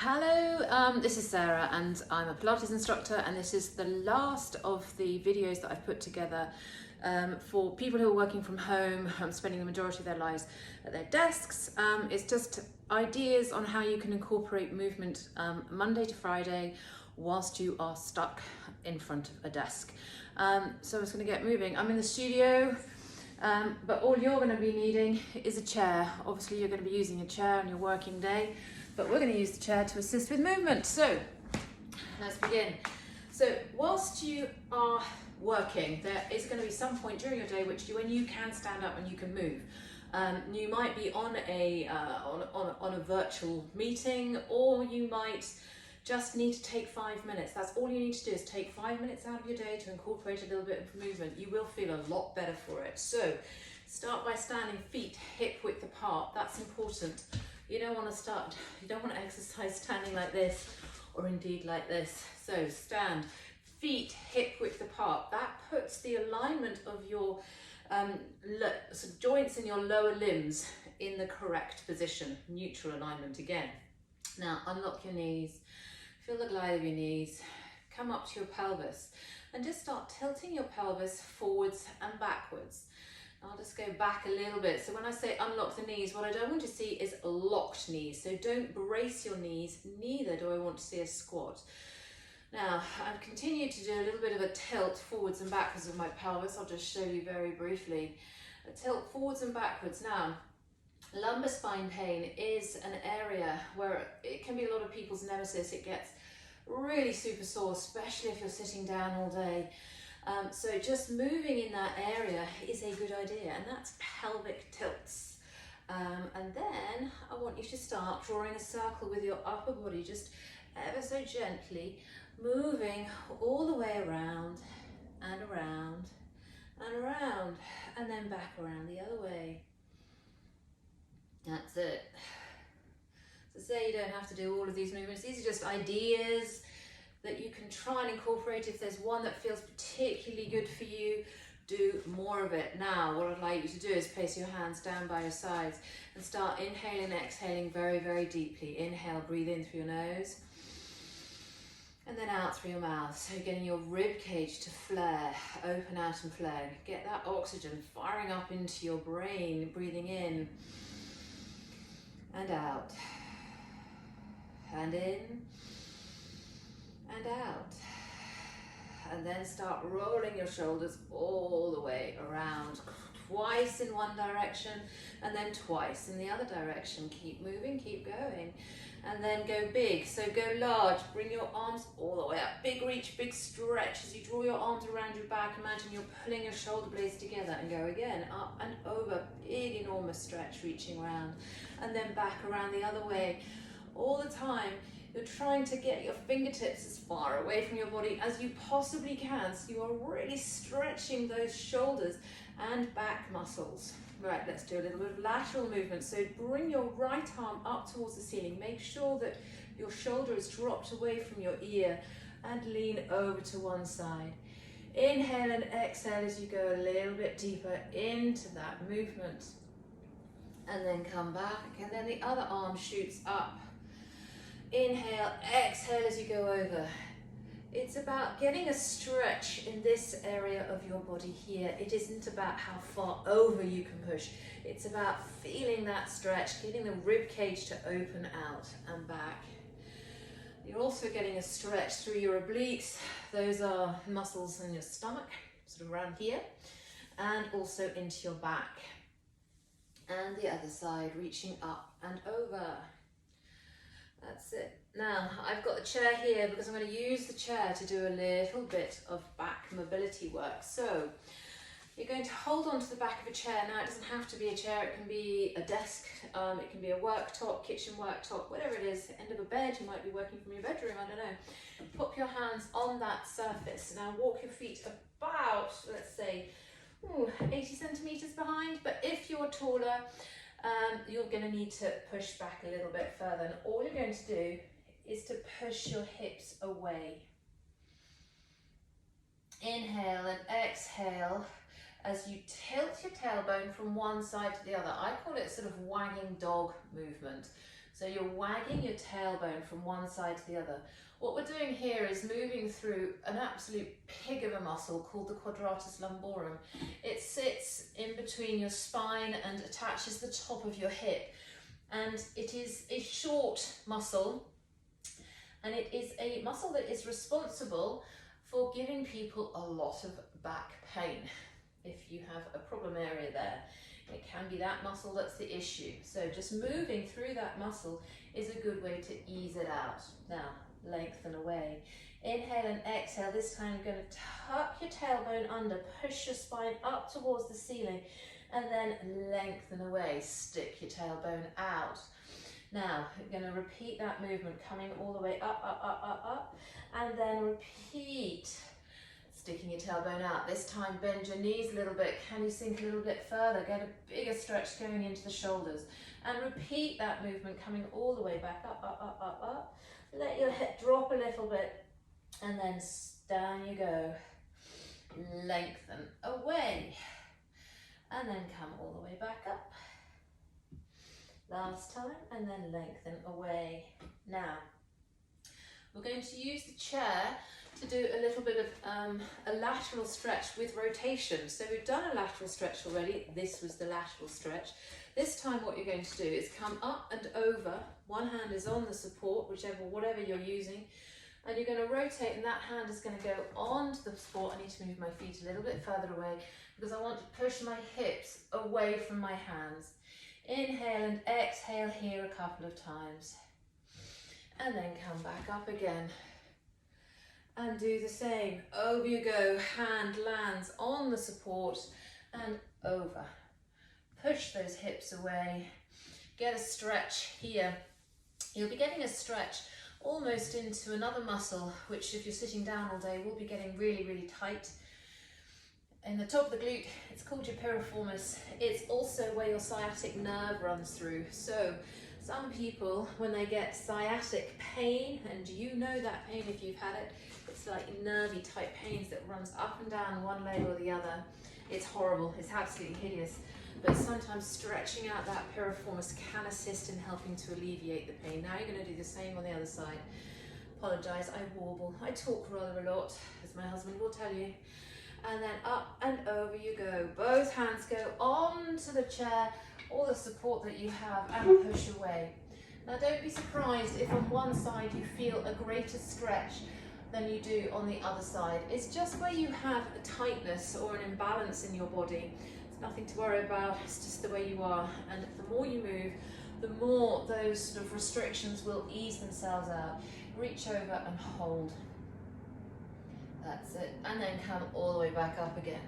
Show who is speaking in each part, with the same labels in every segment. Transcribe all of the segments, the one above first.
Speaker 1: Hello, this is Sarah and I'm a Pilates instructor, and this is the last of the videos that I've put together for people who are working from home, spending the majority of their lives at their desks. It's just ideas on how you can incorporate movement Monday to Friday whilst you are stuck in front of a desk. So I'm just going to get moving. I'm in the studio, but all you're going to be needing is a chair. Obviously you're going to be using a chair on your working day, but we're going to use the chair to assist with movement. So let's begin. So whilst you are working, there is going to be some point during your day when you can stand up and you can move. You might be on a virtual meeting, or you might just need to take 5 minutes. That's all you need to do, is take 5 minutes out of your day to incorporate a little bit of movement. You will feel a lot better for it. So start by standing feet hip width apart. That's important. You don't want to exercise standing like this, or indeed like this. So stand feet hip width apart. That puts the alignment of your joints in your lower limbs in the correct position, neutral alignment again. Now unlock your knees, feel the glide of your knees, come up to your pelvis and just start tilting your pelvis forwards and backwards. I'll just go back a little bit. So when I say unlock the knees, what I don't want to see is locked knees. So don't brace your knees, neither do I want to see a squat. Now, I've continued to do a little bit of a tilt forwards and backwards of my pelvis. I'll just show you very briefly. A tilt forwards and backwards. Now, lumbar spine pain is an area where it can be a lot of people's nemesis. It gets really super sore, especially if you're sitting down all day. So just moving in that area is a good idea, and that's pelvic tilts. And then I want you to start drawing a circle with your upper body, just ever so gently, moving all the way around and around and around, and then back around the other way. That's it. So say you don't have to do all of these movements. These are just ideas that you can try and incorporate. If there's one that feels particularly good for you, do more of it. Now, what I'd like you to do is place your hands down by your sides and start inhaling and exhaling very, very deeply. Inhale, breathe in through your nose, and then out through your mouth. So getting your rib cage to flare, open out and flare. Get that oxygen firing up into your brain, breathing in and out, and in and out. And then start rolling your shoulders all the way around, twice in one direction and then twice in the other direction. Keep moving, keep going. And then go big, so go large. Bring your arms all the way up. Big reach, big stretch. As you draw your arms around your back, imagine you're pulling your shoulder blades together, and go again, up and over. Big, enormous stretch, reaching around. And then back around the other way. All the time, you're trying to get your fingertips as far away from your body as you possibly can. So you are really stretching those shoulders and back muscles. Right, let's do a little bit of lateral movement. So bring your right arm up towards the ceiling. Make sure that your shoulder is dropped away from your ear, and lean over to one side. Inhale and exhale as you go a little bit deeper into that movement. And then come back, and then the other arm shoots up. Inhale, exhale as you go over. It's about getting a stretch in this area of your body here. It isn't about how far over you can push. It's about feeling that stretch, getting the rib cage to open out and back. You're also getting a stretch through your obliques. Those are muscles in your stomach, sort of around here, and also into your back. And the other side, reaching up and over. That's it. Now, I've got the chair here because I'm going to use the chair to do a little bit of back mobility work. So, you're going to hold on to the back of a chair. Now, it doesn't have to be a chair. It can be a desk. It can be a worktop, kitchen worktop, whatever it is. End of a bed. You might be working from your bedroom. I don't know. Pop your hands on that surface. Now, walk your feet about, let's say, 80 centimeters behind. But if you're taller, you're going to need to push back a little bit further, and all you're going to do is to push your hips away. Inhale and exhale as you tilt your tailbone from one side to the other. I call it sort of wagging dog movement. So you're wagging your tailbone from one side to the other. What we're doing here is moving through an absolute pig of a muscle called the quadratus lumborum. It sits in between your spine and attaches the top of your hip. And it is a short muscle, and it is a muscle that is responsible for giving people a lot of back pain. If you have a problem area there, it can be that muscle that's the issue. So just moving through that muscle is a good way to ease it out. Now, lengthen away. Inhale and exhale. This time you're going to tuck your tailbone under, push your spine up towards the ceiling, and then lengthen away. Stick your tailbone out. Now, you're going to repeat that movement, coming all the way up, up, up, up, up, and then repeat. Sticking your tailbone out. This time bend your knees a little bit. Can you sink a little bit further? Get a bigger stretch going into the shoulders. And repeat that movement, coming all the way back up, up, up, up, up. Let your head drop a little bit. And then down you go. Lengthen away. And then come all the way back up. Last time, and then lengthen away. Now, we're going to use the chair to do a little bit of a lateral stretch with rotation. So we've done a lateral stretch already. This was the lateral stretch. This time what you're going to do is come up and over. One hand is on the support, whatever you're using, and you're going to rotate, and that hand is going to go onto the support. I need to move my feet a little bit further away because I want to push my hips away from my hands. Inhale and exhale here a couple of times, and then come back up again. And do the same. Over you go. Hand lands on the support and over. Push those hips away. Get a stretch here. You'll be getting a stretch almost into another muscle, which if you're sitting down all day will be getting really, really tight. In the top of the glute, it's called your piriformis. It's also where your sciatic nerve runs through. So some people, when they get sciatic pain, and you know that pain if you've had it, it's like nervy type pains that runs up and down one leg or the other. It's horrible, it's absolutely hideous. But sometimes stretching out that piriformis can assist in helping to alleviate the pain. Now you're going to do the same on the other side. Apologise, I warble. I talk rather a lot, as my husband will tell you. And then up and over you go. Both hands go onto the chair or the support that you have and push away. Now don't be surprised if on one side you feel a greater stretch than you do on the other side. It's just where you have a tightness or an imbalance in your body. It's nothing to worry about, it's just the way you are. And the more you move, the more those sort of restrictions will ease themselves out. Reach over and hold. That's it. And then come all the way back up again.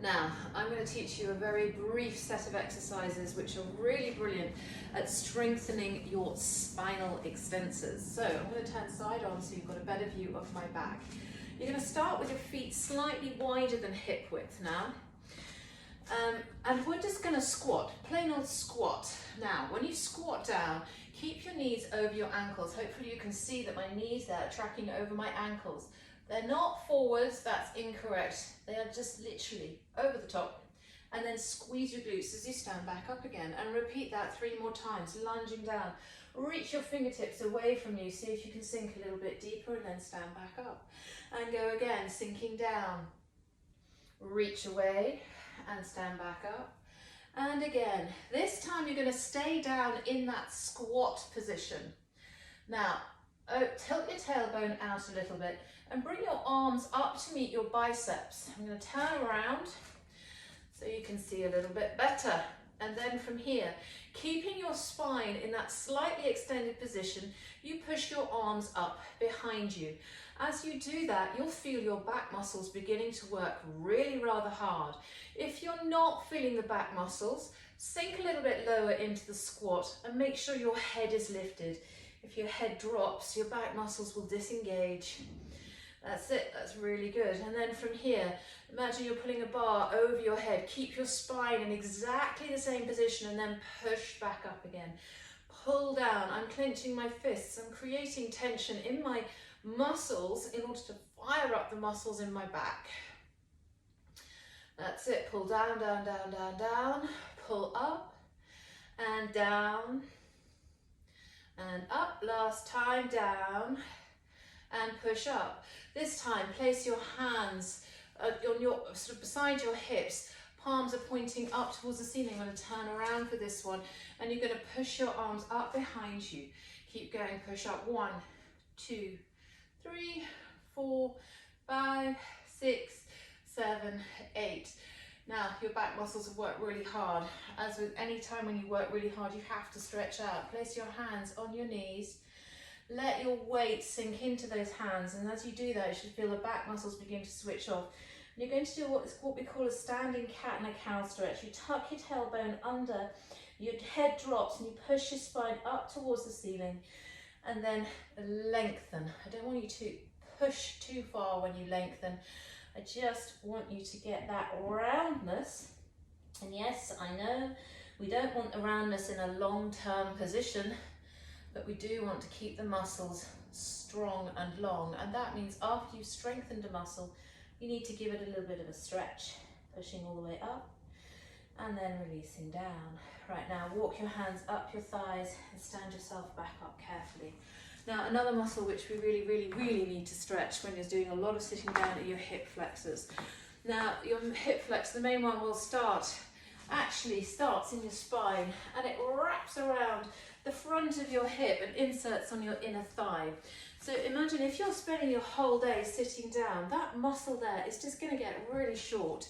Speaker 1: Now, I'm going to teach you a very brief set of exercises which are really brilliant at strengthening your spinal extensors. So I'm going to turn side on so you've got a better view of my back. You're going to start with your feet slightly wider than hip width now. And we're just going to squat, plain old squat. Now, when you squat down, keep your knees over your ankles. Hopefully you can see that my knees there are tracking over my ankles. They're not forwards, that's incorrect. They are just literally over the top. And then squeeze your glutes as you stand back up again. And repeat that 3 more times, lunging down. Reach your fingertips away from you. See if you can sink a little bit deeper and then stand back up. And go again, sinking down. Reach away and stand back up. And again, this time you're going to stay down in that squat position. Now, tilt your tailbone out a little bit and bring your arms up to meet your biceps. I'm going to turn around so you can see a little bit better. And then from here, keeping your spine in that slightly extended position, you push your arms up behind you. As you do that, you'll feel your back muscles beginning to work really rather hard. If you're not feeling the back muscles, sink a little bit lower into the squat and make sure your head is lifted. If your head drops, your back muscles will disengage. That's it, that's really good. And then from here, imagine you're pulling a bar over your head. Keep your spine in exactly the same position and then push back up again. Pull down, I'm clenching my fists. I'm creating tension in my muscles in order to fire up the muscles in my back. That's it, pull down, down, down, down, down. Pull up and down and up. Last time, down and push up. This time, place your hands on your sort of beside your hips. Palms are pointing up towards the ceiling. I'm going to turn around for this one, and you're going to push your arms up behind you. Keep going, push up. 1, 2, 3, 4, 5, 6, 7, 8. Now, your back muscles have worked really hard. As with any time when you work really hard, you have to stretch out. Place your hands on your knees. Let your weight sink into those hands, and as you do that, you should feel the back muscles begin to switch off. And you're going to do what we call a standing cat and a cow stretch. You tuck your tailbone under, your head drops, and you push your spine up towards the ceiling, and then lengthen. I don't want you to push too far when you lengthen. I just want you to get that roundness. And yes, I know we don't want the roundness in a long-term position, but we do want to keep the muscles strong and long. And that means after you've strengthened a muscle, you need to give it a little bit of a stretch, pushing all the way up and then releasing down. Right, now walk your hands up your thighs and stand yourself back up carefully. Now, another muscle which we really need to stretch when you're doing a lot of sitting down are your hip flexors. Now, your hip flex, the main one will actually starts in your spine, and it wraps around the front of your hip and inserts on your inner thigh. So imagine if you're spending your whole day sitting down, that muscle there is just going to get really short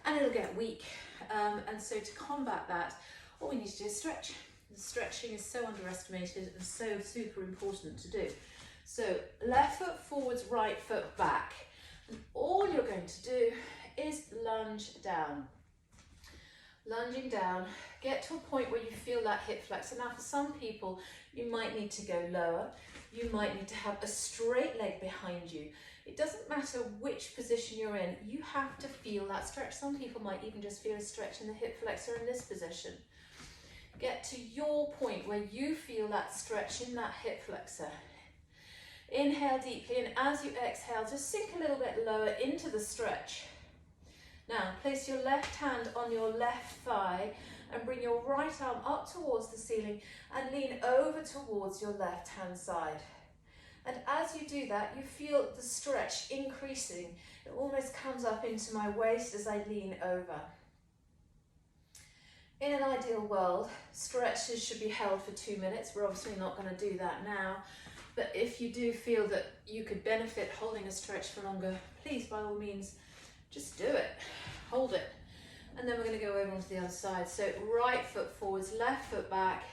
Speaker 1: and it'll get weak. And so to combat that, all we need to do is stretch. The stretching is so underestimated and so super important to do. So left foot forwards, right foot back. And all you're going to do is lunge down. Lunging down, get to a point where you feel that hip flexor. Now for some people, you might need to go lower. You might need to have a straight leg behind you. It doesn't matter which position you're in, you have to feel that stretch. Some people might even just feel a stretch in the hip flexor in this position. Get to your point where you feel that stretch in that hip flexor. Inhale deeply, and as you exhale, just sink a little bit lower into the stretch. Now, place your left hand on your left thigh and bring your right arm up towards the ceiling and lean over towards your left hand side. And as you do that, you feel the stretch increasing. It almost comes up into my waist as I lean over. In an ideal world, stretches should be held for 2 minutes. We're obviously not going to do that now. But if you do feel that you could benefit holding a stretch for longer, please, by all means, just do it. Hold it. And then we're going to go over onto the other side. So right foot forwards, left foot back.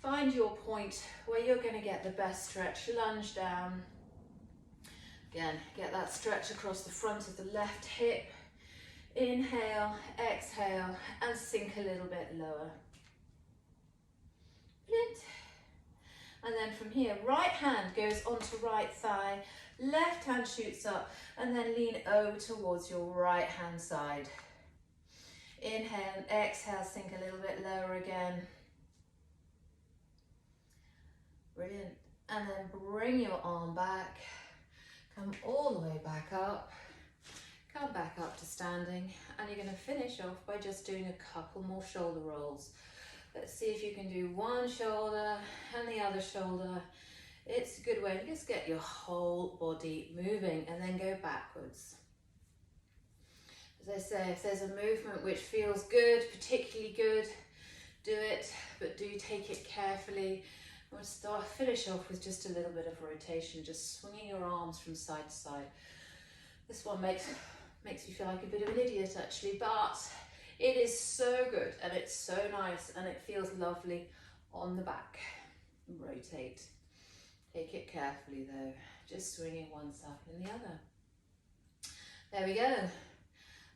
Speaker 1: Find your point where you're going to get the best stretch. Lunge down. Again, get that stretch across the front of the left hip. Inhale, exhale, and sink a little bit lower. Brilliant. And then from here, right hand goes onto right thigh, left hand shoots up, and then lean over towards your right hand side. Inhale and exhale, sink a little bit lower again. Brilliant. And then bring your arm back, come all the way back up, come back up to standing, and you're going to finish off by just doing a couple more shoulder rolls. Let's see if you can do one shoulder and the other shoulder. It's a good way to just get your whole body moving and then go backwards. As I say, if there's a movement which feels good, particularly good, do it, but do take it carefully. We'll finish off with just a little bit of rotation, just swinging your arms from side to side. This one makes me feel like a bit of an idiot actually, but it is so good and it's so nice and it feels lovely on the back. Rotate. Take it carefully though, just swinging one side and the other. There we go.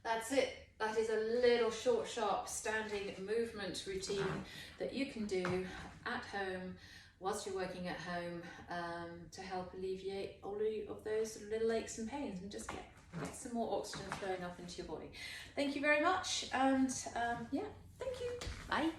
Speaker 1: That's it. That is a little short, sharp standing movement routine that you can do at home whilst you're working at home to help alleviate all of those sort of little aches and pains and just get some more oxygen flowing up into your body. Thank you very much, and yeah, thank you. Bye.